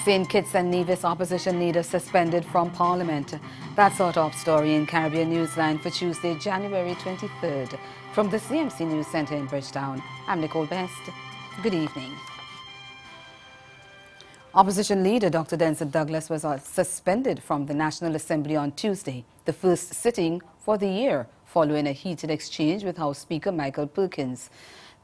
St. Kitts and Nevis opposition leader suspended from Parliament. That's our top story in Caribbean Newsline for Tuesday, January 23rd. From the CMC News Centre in Bridgetown, I'm Nicole Best. Good evening. Opposition leader Dr. Denzel Douglas was suspended from the National Assembly on Tuesday, the first sitting for the year, following a heated exchange with House Speaker Michael Perkins.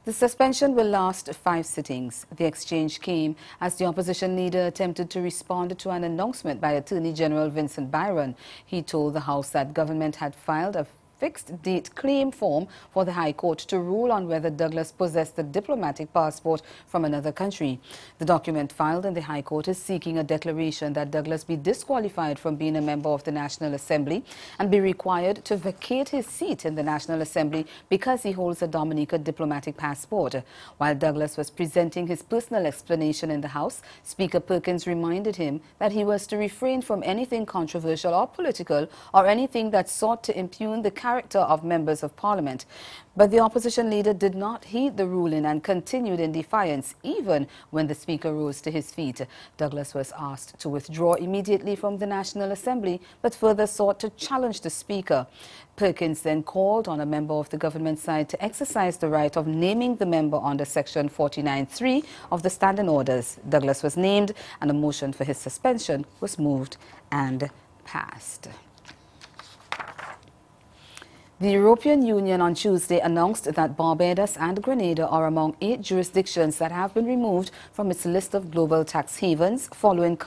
The suspension will last 5 sittings. The exchange came as the opposition leader attempted to respond to an announcement by Attorney General Vincent Byron. He told the House that government had filed a fixed date claim form for the High Court to rule on whether Douglas possessed a diplomatic passport from another country. The document filed in the High Court is seeking a declaration that Douglas be disqualified from being a member of the National Assembly and be required to vacate his seat in the National Assembly because he holds a Dominica diplomatic passport. While Douglas was presenting his personal explanation in the House, Speaker Perkins reminded him that he was to refrain from anything controversial or political or anything that sought to impugn the character of members of Parliament. But the opposition leader did not heed the ruling and continued in defiance even when the Speaker rose to his feet. Douglas was asked to withdraw immediately from the National Assembly but further sought to challenge the Speaker. Perkins then called on a member of the government side to exercise the right of naming the member under Section 49(3) of the Standing Orders. Douglas was named and a motion for his suspension was moved and passed. The European Union on Tuesday announced that Barbados and Grenada are among 8 jurisdictions that have been removed from its list of global tax havens following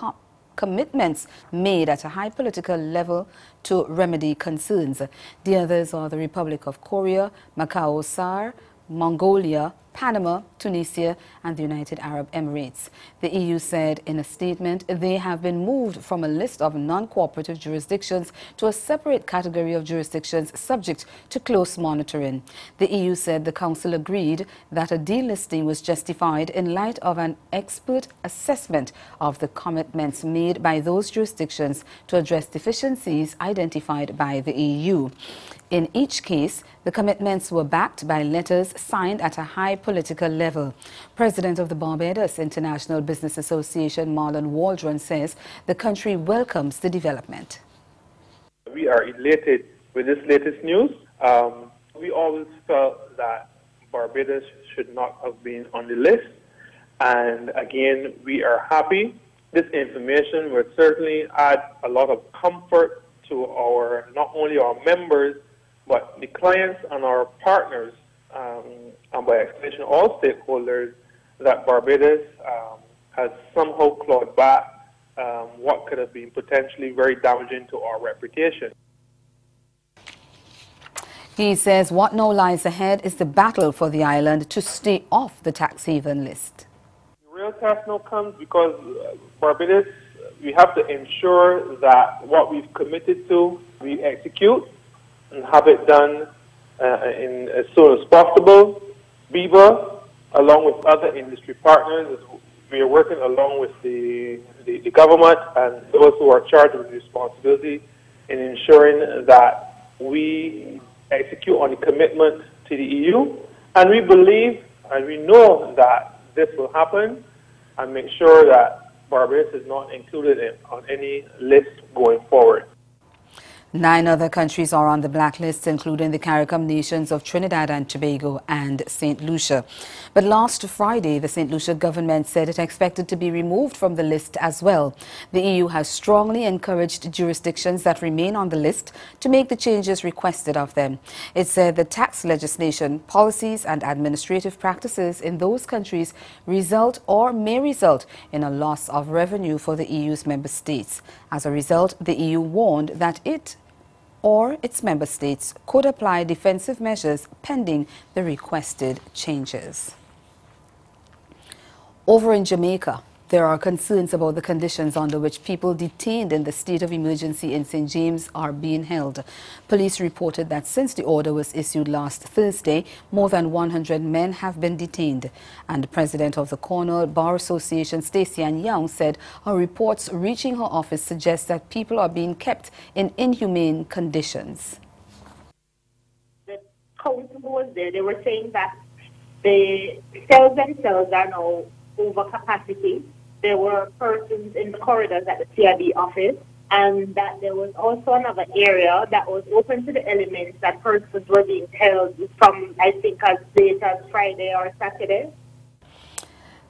commitments made at a high political level to remedy concerns. The others are the Republic of Korea, Macau, SAR, Mongolia, Panama, Tunisia and the United Arab Emirates. The EU said in a statement they have been moved from a list of non-cooperative jurisdictions to a separate category of jurisdictions subject to close monitoring. The EU said the Council agreed that a delisting was justified in light of an expert assessment of the commitments made by those jurisdictions to address deficiencies identified by the EU. In each case, the commitments were backed by letters signed at a high political level. President of the Barbados International Business Association, Marlon Waldron, says the country welcomes the development. We are elated with this latest news. We always felt that Barbados should not have been on the list. And again, we are happy. This information will certainly add a lot of comfort to not only our members, but the clients and our partners, and by extension all stakeholders, that Barbados has somehow clawed back what could have been potentially very damaging to our reputation. He says what now lies ahead is the battle for the island to stay off the tax haven list. The real test now comes because Barbados, we have to ensure that what we've committed to, we execute and have it done as soon as possible. BIBA, along with other industry partners, we are working along with the government and those who are charged with responsibility in ensuring that we execute on the commitment to the EU. And we believe and we know that this will happen and make sure that Barbados is not included on any list going forward. 9 other countries are on the blacklist, including the CARICOM nations of Trinidad and Tobago and St. Lucia. But last Friday, the St. Lucia government said it expected to be removed from the list as well. The EU has strongly encouraged jurisdictions that remain on the list to make the changes requested of them. It said the tax legislation, policies and administrative practices in those countries result or may result in a loss of revenue for the EU's member states. As a result, the EU warned that it or its member states could apply defensive measures pending the requested changes. Over in Jamaica, there are concerns about the conditions under which people detained in the state of emergency in St. James are being held. Police reported that since the order was issued last Thursday, more than 100 men have been detained. And the president of the Cornwall Bar Association, Stacey Ann Young, said her reports reaching her office suggest that people are being kept in inhumane conditions. The council was there. They were saying that the cells themselves are now over capacity. there were persons in the corridors at the CID office, and that there was also another area that was open to the elements that persons were being held from, I think, as late as Friday or Saturday.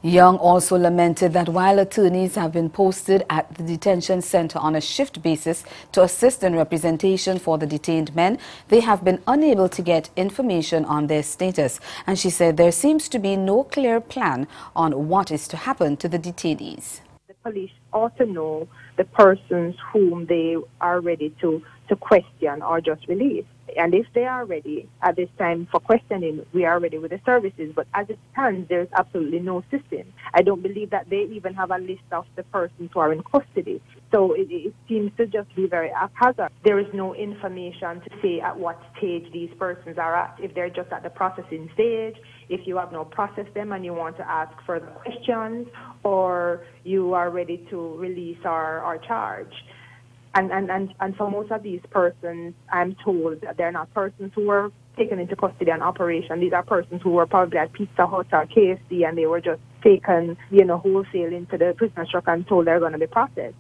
Young also lamented that while attorneys have been posted at the detention center on a shift basis to assist in representation for the detained men, they have been unable to get information on their status. And she said there seems to be no clear plan on what is to happen to the detainees. The police ought to know the persons whom they are ready to question or just release. And if they are ready at this time for questioning, we are ready with the services. But as it stands, there's absolutely no system. I don't believe that they even have a list of the persons who are in custody. So it seems to just be very haphazard. There is no information to say at what stage these persons are at. If they're just at the processing stage, if you have not processed them and you want to ask further questions, or you are ready to release or charge. And for most of these persons, I'm told that they're not persons who were taken into custody and operation. These are persons who were probably at Pizza Hut or KFC, and they were just taken, wholesale into the prisoner truck and told they're going to be processed.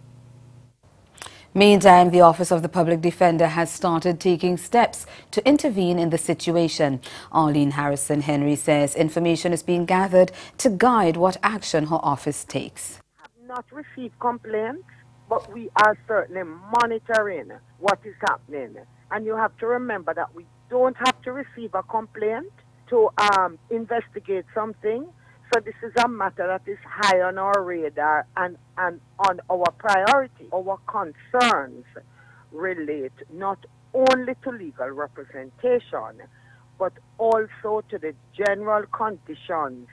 Meantime, the Office of the Public Defender has started taking steps to intervene in the situation. Arlene Harrison Henry says information is being gathered to guide what action her office takes. I have not received complaints, but we are certainly monitoring what is happening. And you have to remember that we don't have to receive a complaint to investigate something. So this is a matter that is high on our radar and on our priority. Our concerns relate not only to legal representation, but also to the general conditions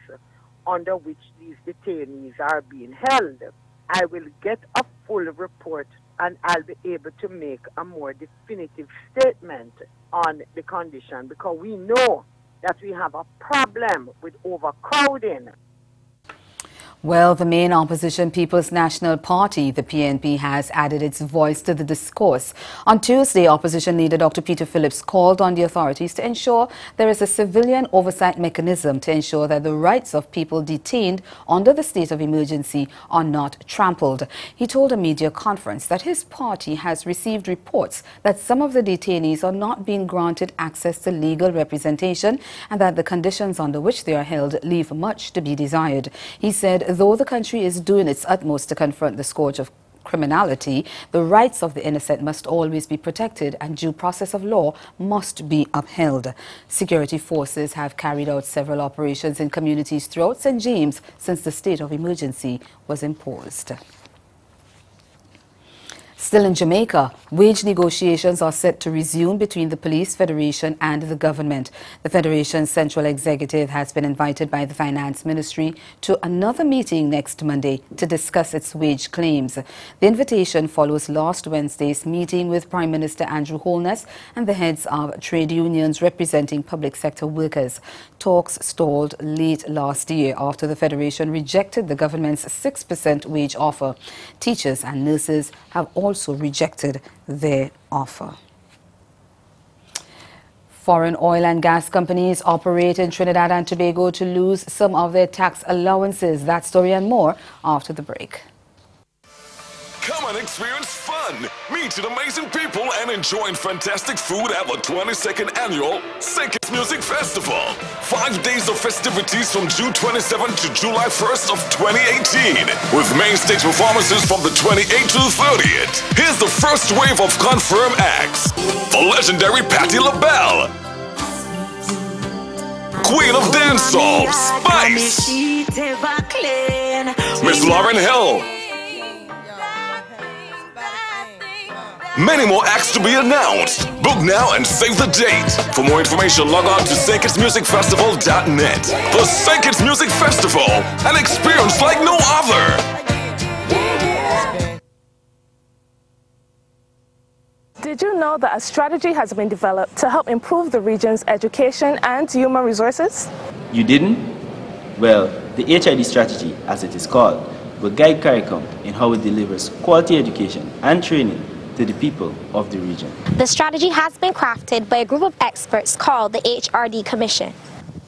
under which these detainees are being held. I will get a full report and I'll be able to make a more definitive statement on the condition, because we know that we have a problem with overcrowding. Well, the main opposition People's National Party, the PNP, has added its voice to the discourse. On Tuesday, opposition leader Dr. Peter Phillips called on the authorities to ensure there is a civilian oversight mechanism to ensure that the rights of people detained under the state of emergency are not trampled. He told a media conference that his party has received reports that some of the detainees are not being granted access to legal representation and that the conditions under which they are held leave much to be desired. He said, though the country is doing its utmost to confront the scourge of criminality, the rights of the innocent must always be protected and due process of law must be upheld. Security forces have carried out several operations in communities throughout St. James since the state of emergency was imposed. Still in Jamaica, wage negotiations are set to resume between the Police Federation and the government. The Federation's central executive has been invited by the Finance Ministry to another meeting next Monday to discuss its wage claims. The invitation follows last Wednesday's meeting with Prime Minister Andrew Holness and the heads of trade unions representing public sector workers. Talks stalled late last year after the Federation rejected the government's 6% wage offer. Teachers and nurses have also rejected their offer. Foreign oil and gas companies operate in Trinidad and Tobago to lose some of their tax allowances. That story and more after the break. Come and experience fun, meet amazing people, and enjoy fantastic food at the 22nd Annual St. Kitts Music Festival. 5 days of festivities from June 27th to July 1st of 2018, with main stage performances from the 28th to the 30th. Here's the first wave of confirmed acts. The legendary Patti LaBelle, Queen of Dancehall, Spice, Miss Lauryn Hill. Many more acts to be announced. Book now and save the date. For more information, log on to StKittsMusicFestival.net. The St. Kitts Music Festival, an experience like no other. Did you know that a strategy has been developed to help improve the region's education and human resources? You didn't? Well, the HID strategy, as it is called, will guide CARICOM in how it delivers quality education and training to the people of the region. The strategy has been crafted by a group of experts called the HRD Commission.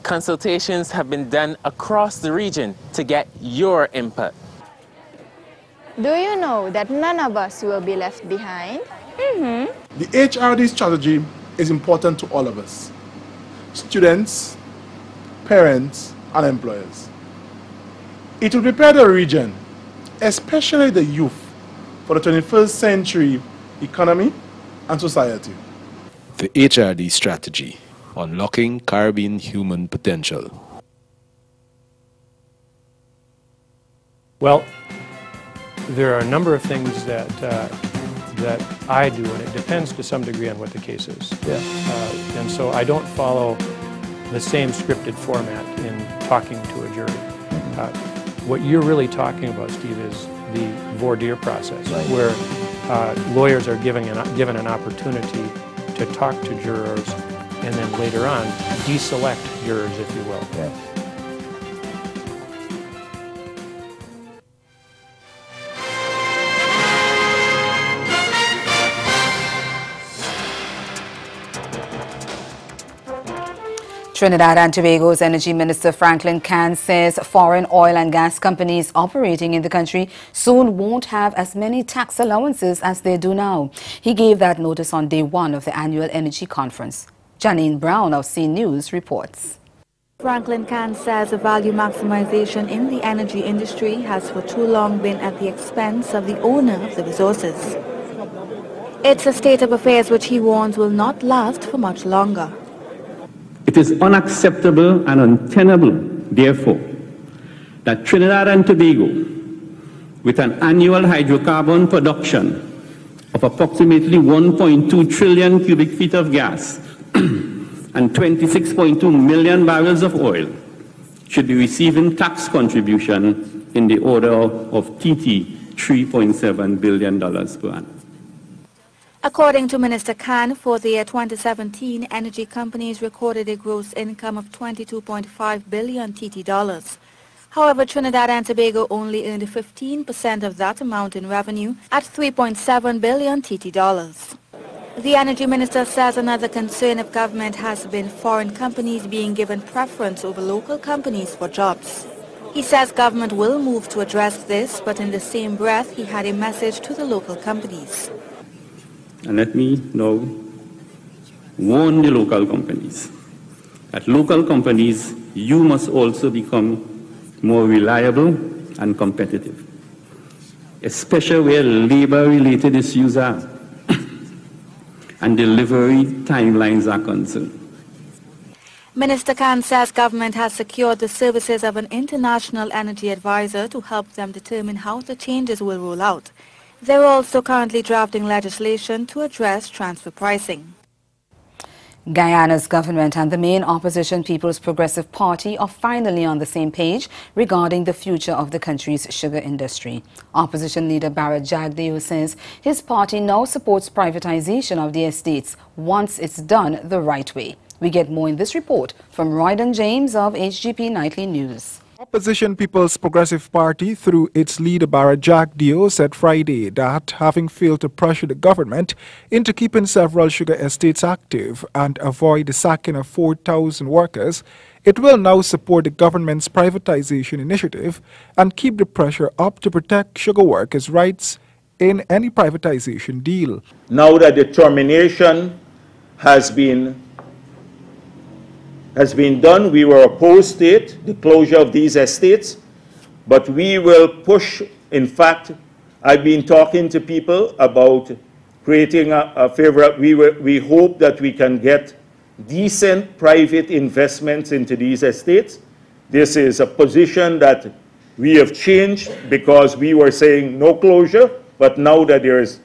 Consultations have been done across the region to get your input. Do you know that none of us will be left behind? The HRD strategy is important to all of us, students, parents, and employers. It will prepare the region, especially the youth, for the 21st century economy and society. The HRD strategy, unlocking Caribbean human potential. Well, there are a number of things that I do, and it depends to some degree on what the case is. And so I don't follow the same scripted format in talking to a jury. What you're really talking about, Steve, is the voir dire process, where lawyers are given an opportunity to talk to jurors and then later on deselect jurors, if you will. Trinidad and Tobago's Energy Minister Franklin Can says foreign oil and gas companies operating in the country soon won't have as many tax allowances as they do now. He gave that notice on day one of the annual energy conference. Janine Brown of C News reports. Franklin Can says value maximization in the energy industry has for too long been at the expense of the owner of the resources. It's a state of affairs which he warns will not last for much longer. It is unacceptable and untenable, therefore, that Trinidad and Tobago, with an annual hydrocarbon production of approximately 1.2 trillion cubic feet of gas and 26.2 million barrels of oil, should be receiving tax contribution in the order of $3.7 billion per annum. According to Minister Khan, for the year 2017, energy companies recorded a gross income of 22.5 billion TT dollars. However, Trinidad and Tobago only earned 15% of that amount in revenue at 3.7 billion TT dollars. The energy minister says another concern of government has been foreign companies being given preference over local companies for jobs. He says government will move to address this, but in the same breath, he had a message to the local companies. And let me now warn the local companies that local companies, you must also become more reliable and competitive, especially where labor-related issues are and delivery timelines are concerned. Minister Khan says government has secured the services of an international energy advisor to help them determine how the changes will roll out. They're also currently drafting legislation to address transfer pricing. Guyana's government and the main opposition People's Progressive Party are finally on the same page regarding the future of the country's sugar industry. Opposition leader Barrett Jagdeo says his party now supports privatization of the estates once it's done the right way. We get more in this report from Royden James of HGP Nightly News. Opposition People's Progressive Party, through its leader Barrett Jagdeo, said Friday that having failed to pressure the government into keeping several sugar estates active and avoid the sacking of 4,000 workers, it will now support the government's privatization initiative and keep the pressure up to protect sugar workers' rights in any privatization deal. Now that the termination has been done, we were opposed to it, the closure of these estates, but we will push. In fact, I've been talking to people about creating a favorable. We hope that we can get decent private investments into these estates. This is a position that we have changed because we were saying no closure, but now that there is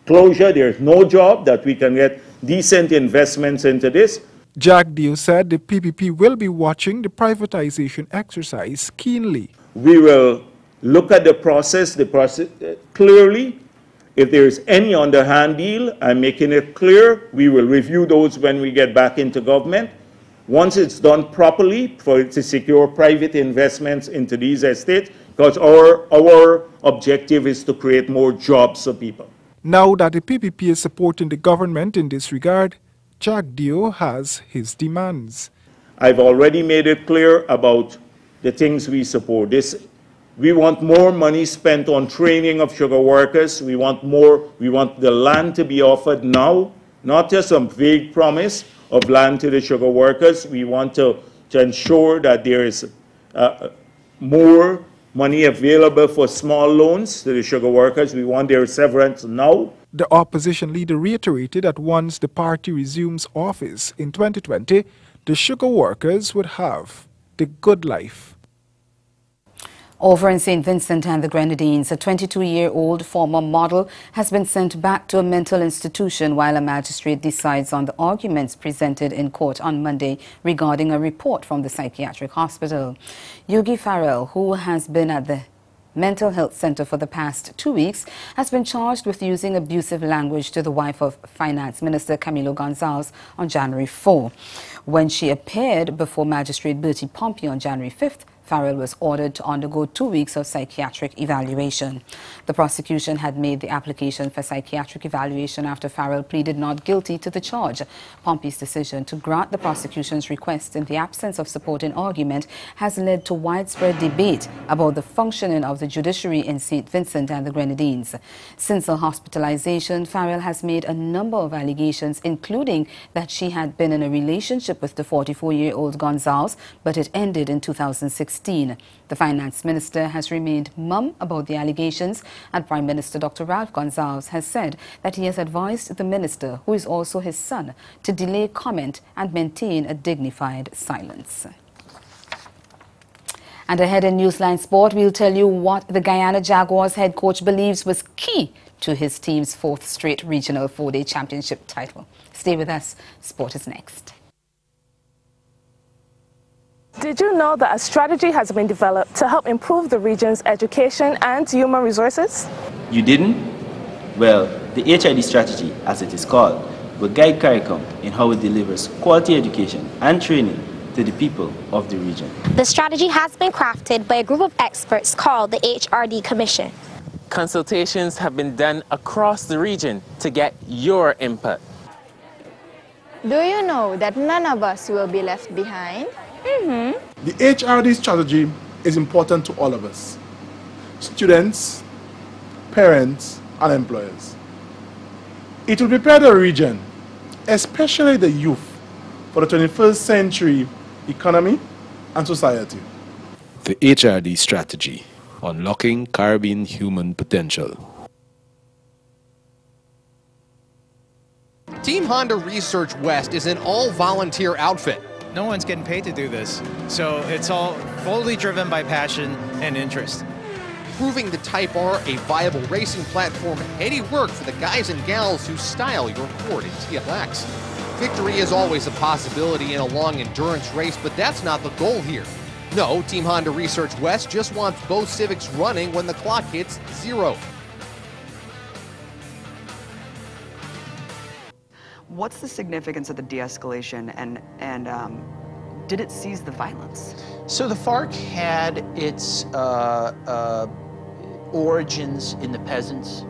closure, there is no job, that we can get decent investments into this. Jagdeo said the PPP will be watching the privatization exercise keenly. We will look at the process clearly. If there is any underhand deal, I'm making it clear, we will review those when we get back into government. Once it's done properly, for it to secure private investments into these estates, because our objective is to create more jobs for people. Now that the PPP is supporting the government in this regard, Jagdeo has his demands. I've already made it clear about the things we support. This We want more money spent on training of sugar workers. We want the land to be offered now, not just some vague promise of land to the sugar workers. We want to ensure that there is more money available for small loans to the sugar workers. We want their severance now. The opposition leader reiterated that once the party resumes office in 2020, the sugar workers would have the good life. Over in St. Vincent and the Grenadines, a 22-year-old former model has been sent back to a mental institution while a magistrate decides on the arguments presented in court on Monday regarding a report from the psychiatric hospital. Yugi Farrell, who has been at the Mental Health Center for the past 2 weeks, has been charged with using abusive language to the wife of Finance Minister Camilo Gonzalez on January 4. When she appeared before Magistrate Bertie Pompey on January 5th, Farrell was ordered to undergo 2 weeks of psychiatric evaluation. The prosecution had made the application for psychiatric evaluation after Farrell pleaded not guilty to the charge. Pompey's decision to grant the prosecution's request in the absence of supporting argument has led to widespread debate about the functioning of the judiciary in St. Vincent and the Grenadines. Since her hospitalization, Farrell has made a number of allegations, including that she had been in a relationship with the 44-year-old Gonzalez, but it ended in 2016. The finance minister has remained mum about the allegations, and Prime Minister Dr. Ralph Gonzalez has said that he has advised the minister, who is also his son, to delay comment and maintain a dignified silence. And ahead in Newsline Sport, we'll tell you what the Guyana Jaguars head coach believes was key to his team's fourth straight regional 4-day championship title. Stay with us. Sport is next. Did you know that a strategy has been developed to help improve the region's education and human resources? You didn't? Well, the HID strategy, as it is called, will guide CARICOM in how it delivers quality education and training to the people of the region. The strategy has been crafted by a group of experts called the HRD Commission. Consultations have been done across the region to get your input. Do you know that none of us will be left behind? The HRD strategy is important to all of us, students, parents, and employers. It will prepare the region, especially the youth, for the 21st century economy and society. The HRD strategy, unlocking Caribbean human potential. Team Honda Research West is an all-volunteer outfit. No one's getting paid to do this, so it's all fully driven by passion and interest. Proving the Type R a viable racing platform, heady work for the guys and gals who style your Ford and TLX. Victory is always a possibility in a long endurance race, but that's not the goal here. No, Team Honda Research West just wants both Civics running when the clock hits 0. What's the significance of the de-escalation, and did it cease the violence? So the FARC had its origins in the peasants.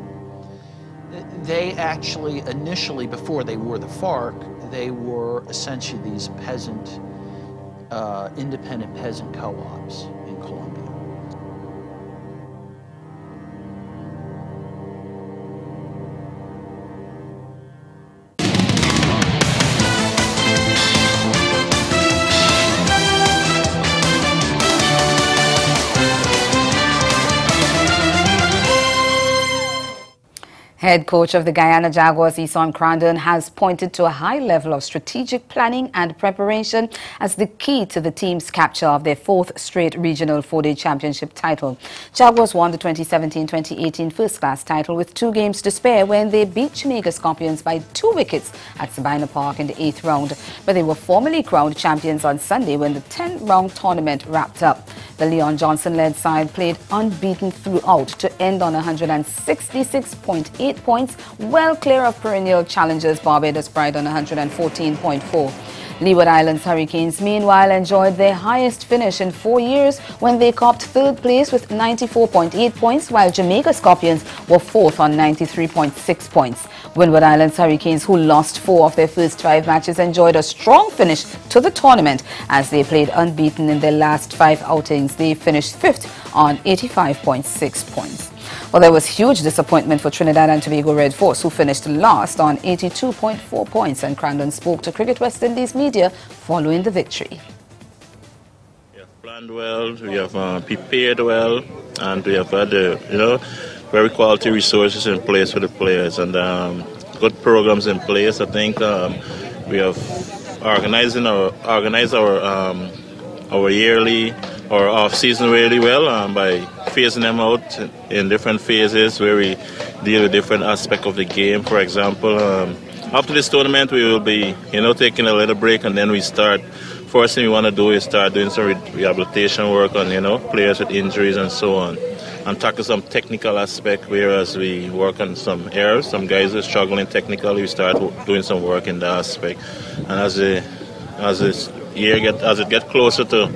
They actually, initially, before they were the FARC, they were essentially these peasant, independent peasant co-ops in Colombia. Head coach of the Guyana Jaguars, Eson Crandon, has pointed to a high level of strategic planning and preparation as the key to the team's capture of their fourth straight regional 4-day championship title. Jaguars won the 2017-2018 first-class title with 2 games to spare when they beat Jamaica Scorpions by 2 wickets at Sabina Park in the 8th round. But they were formally crowned champions on Sunday when the 10-round tournament wrapped up. The Leon Johnson-led side played unbeaten throughout to end on 166.8 points, well clear of perennial challengers Barbados Pride on 114.4. Leeward Islands Hurricanes, meanwhile, enjoyed their highest finish in 4 years when they copped third place with 94.8 points, while Jamaica Scorpions were fourth on 93.6 points. Windward Islands Hurricanes, who lost 4 of their first 5 matches, enjoyed a strong finish to the tournament as they played unbeaten in their last 5 outings. They finished 5th on 85.6 points. Well, there was huge disappointment for Trinidad and Tobago Red Force, who finished last on 82.4 points, and Crandon spoke to Cricket West Indies media following the victory. We have planned well, we have prepared well, and we have had, very quality resources in place for the players, and good programs in place. I think we have organized our yearly or off-season really well by phasing them out in different phases where we deal with different aspects of the game. For example, after this tournament we will be taking a little break, and then we start. First thing we want to do is start doing some rehabilitation work on players with injuries and so on, and tackle some technical aspect, whereas we work on some errors. Some guys are struggling technically, we start doing some work in that aspect. And as it gets closer to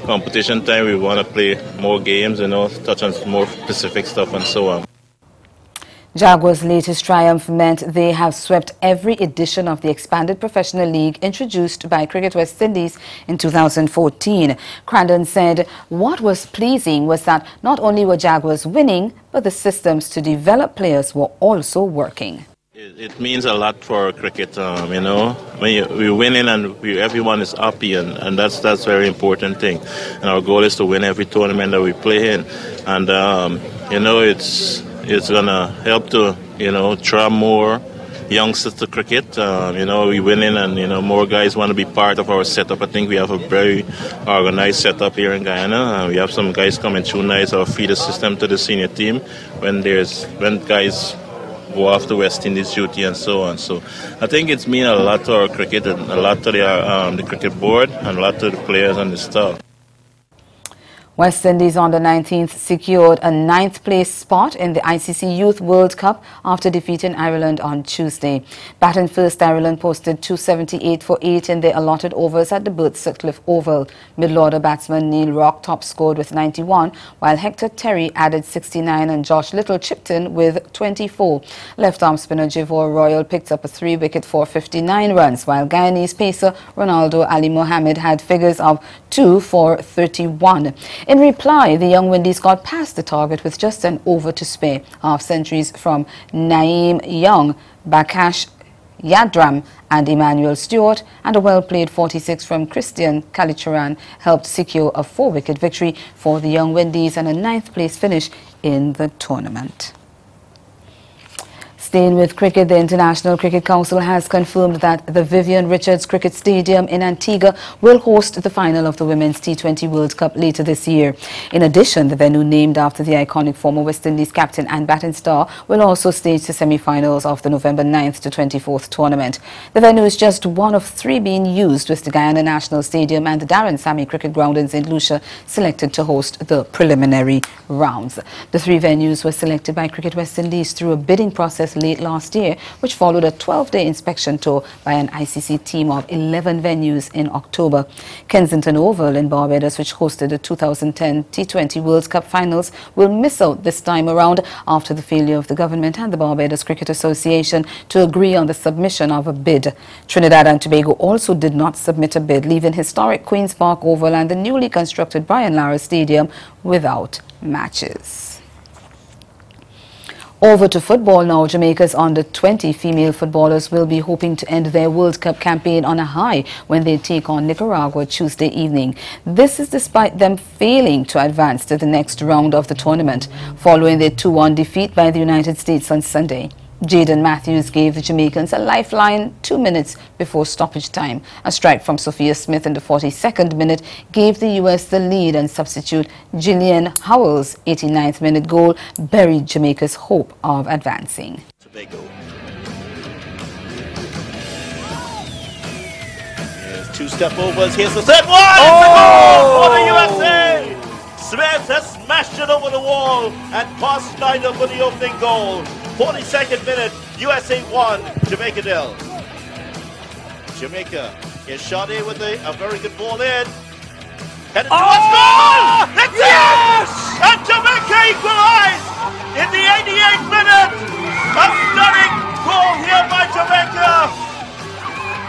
competition time, we want to play more games, touch on more specific stuff and so on. Jaguars' latest triumph meant they have swept every edition of the expanded professional league introduced by Cricket West Indies in 2014. Crandon said what was pleasing was that not only were Jaguars winning, but the systems to develop players were also working. It means a lot for cricket, when we're winning and everyone is happy, and that's a very important thing. And our goal is to win every tournament that we play in, and it's gonna help to draw more youngsters to cricket. We're winning, and more guys want to be part of our setup. I think we have a very organized setup here in Guyana. We have some guys coming through nice, our feeder system to the senior team when guys go off to West Indies duty and so on. So I think it's mean a lot to our cricket, and a lot to the cricket board, and a lot to the players and the staff. West Indies on the 19th secured a 9th place spot in the ICC Youth World Cup after defeating Ireland on Tuesday. Batting first, Ireland posted 278 for 8 in their allotted overs at the Burt Sutcliffe Oval. Middle-order batsman Neil Rock top scored with 91, while Hector Terry added 69 and Josh Little chipped in with 24. Left-arm spinner Jivor Royal picked up a 3-wicket for 59 runs, while Guyanese pacer Ronaldo Ali Mohammed had figures of 2 for 31. In reply, the young Windies got past the target with just an over to spare. Half-centuries from Naeem Young, Bakash Yadram and Emmanuel Stewart, and a well-played 46 from Christian Kalicharan helped secure a 4-wicket victory for the young Windies and a 9th place finish in the tournament. Staying with cricket, the International Cricket Council has confirmed that the Vivian Richards Cricket Stadium in Antigua will host the final of the Women's T20 World Cup later this year. In addition, the venue named after the iconic former West Indies captain and batting star will also stage the semi-finals of the November 9th to 24th tournament. The venue is just one of 3 being used, with the Guyana National Stadium and the Darren Sammy Cricket Ground in St. Lucia selected to host the preliminary rounds. The 3 venues were selected by Cricket West Indies through a bidding process late last year, which followed a 12-day inspection tour by an ICC team of 11 venues in October. Kensington Oval in Barbados, which hosted the 2010 T20 World Cup finals, will miss out this time around after the failure of the government and the Barbados Cricket Association to agree on the submission of a bid. Trinidad and Tobago also did not submit a bid, leaving historic Queen's Park Oval and the newly constructed Brian Lara Stadium without matches. Over to football now. Jamaica's under-20 female footballers will be hoping to end their World Cup campaign on a high when they take on Nicaragua Tuesday evening. This is despite them failing to advance to the next round of the tournament, following their 2-1 defeat by the United States on Sunday. Jaden Matthews gave the Jamaicans a lifeline 2 minutes before stoppage time. A strike from Sophia Smith in the 42nd minute gave the U.S. the lead, and substitute Gillian Howell's 89th minute goal buried Jamaica's hope of advancing. Tobago. Here's 2-step overs. Here's the third one. Oh! For the USA! Smith has smashed it over the wall and passed Snyder for the opening goal. 42nd minute, USA 1, Jamaica 0. Jamaica Here's Sade with a very good ball in. Headed towards goal! It's yes! And Jamaica equalized in the 88th minute. A stunning goal here by Jamaica.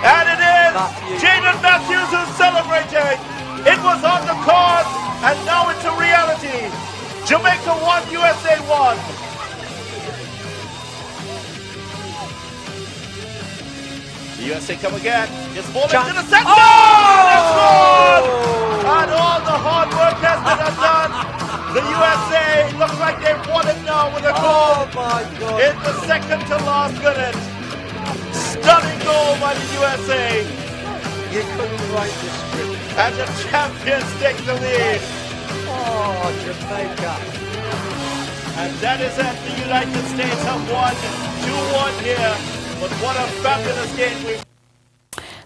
And it is Jaden Matthews who's celebrating. It was on the cards, and now it's a reality. Jamaica 1, USA 1. The USA come again. It's ball into the center. Oh! And all the hard work has been undone. The USA looks like they've won it now with a goal in the second to last minute. Stunning goal by the USA. You couldn't write this script. And the champions take the lead. Oh, Jamaica. And that is it. The United States have won 2-1 here. But what a fabulous game.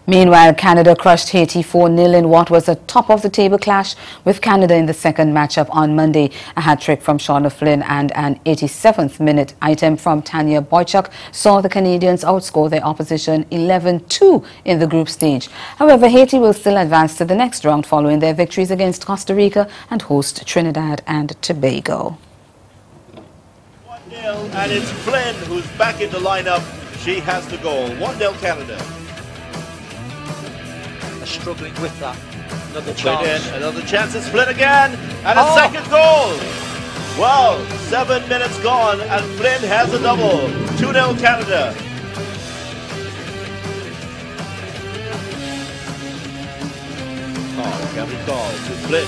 Meanwhile, Canada crushed Haiti 4-0 in what was a top-of-the-table clash with Canada in the second matchup on Monday. A hat-trick from Shauna Flynn and an 87th-minute item from Tanya Boychuk saw the Canadians outscore their opposition 11-2 in the group stage. However, Haiti will still advance to the next round following their victories against Costa Rica and host Trinidad and Tobago. 1-0, and it's Flynn who's back in the lineup. She has the goal. 1-0 Canada. They're struggling with that. Another chance. Another chance. It's Flynn again. And a second goal. Well, 7 minutes gone and Flynn has a double. 2-0 Canada. Gavin call to Flynn.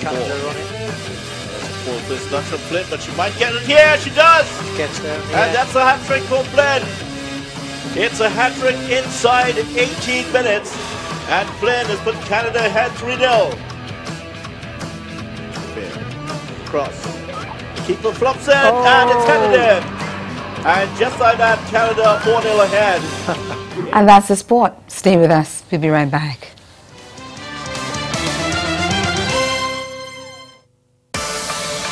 Canada on it. Full twist not from Flynn, but she might get it here. She does. Gets there. And that's a hat-trick for Flynn. It's a hat-trick inside 18 minutes. And Flynn has put Canada ahead 3-0. Cross. Keeper flops in, and it's headed in. And just like that, Canada 4-0 ahead. And that's the sport. Stay with us. We'll be right back.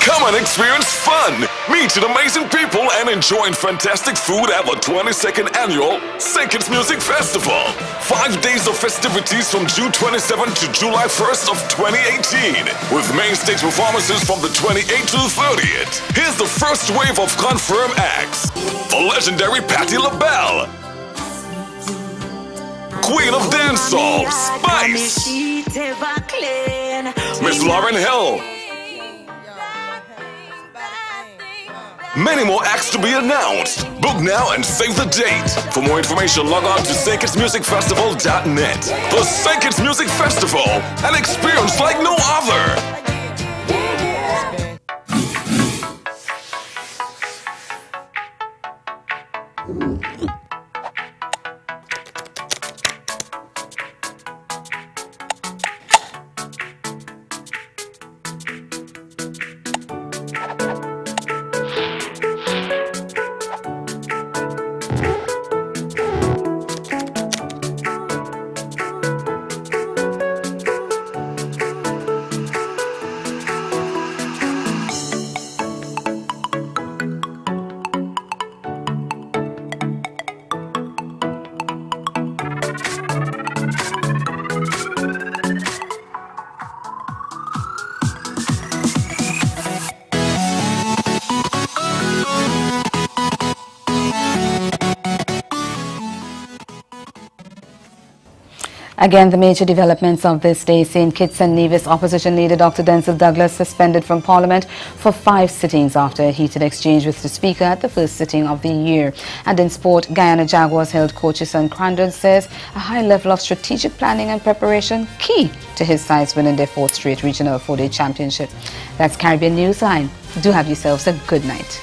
Come and experience fun, meet amazing people, and enjoy fantastic food at the 22nd Annual St. Kitts Music Festival. 5 days of festivities from June 27th to July 1st of 2018, with main stage performances from the 28th to the 30th. Here's the first wave of confirmed acts. The legendary Patti LaBelle, Queen of Dancehall, Spice, Miss Lauryn Hill. Many more acts to be announced. Book now and save the date. For more information, log on to StKittsMusicFestival.net. The St. Kitts Music Festival, an experience like no other. Again, the major developments of this day. St. Kitts and Nevis opposition leader Dr. Denzel Douglas suspended from Parliament for 5 sittings after a heated exchange with the Speaker at the first sitting of the year. And in sport, Guyana Jaguars held coach Son Crandon says a high level of strategic planning and preparation key to his sides winning their 4th straight regional 4-day championship. That's Caribbean Newsline. Do have yourselves a good night.